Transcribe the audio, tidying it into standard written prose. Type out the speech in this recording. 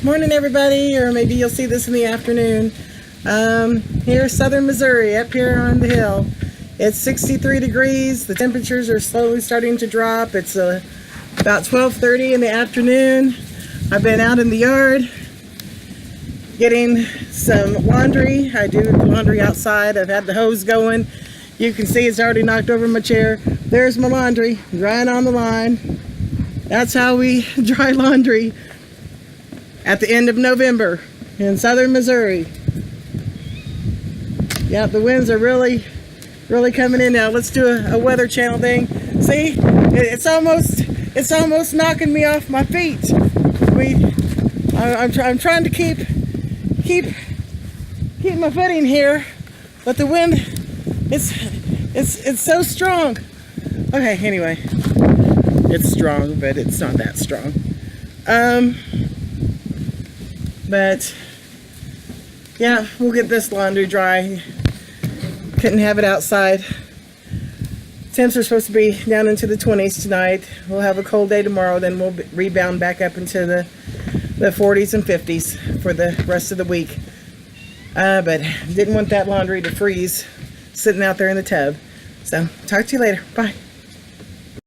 Morning everybody, or maybe you'll see this in the afternoon. Here's southern Missouri, up here on the hill. It's 63 degrees. The temperatures are slowly starting to drop. It's about 12:30 in the afternoon. I've been out in the yard getting some laundry. I do the laundry outside. I've had the hose going. You can see it's already knocked over my chair. There's my laundry drying on the line. That's how we dry laundry at the end of November in southern Missouri. Yeah, the winds are really coming in now. Let's do a Weather Channel thing. See, it's almost knocking me off my feet. I'm trying to keep my footing here, but the wind, it's so strong. Okay, anyway, it's strong, but it's not that strong. But yeah, we'll get this laundry dry. Couldn't have it outside. Temps are supposed to be down into the 20s tonight. We'll have a cold day tomorrow, then we'll rebound back up into the 40s and 50s for the rest of the week. But didn't want that laundry to freeze sitting out there in the tub. So talk to you later. Bye.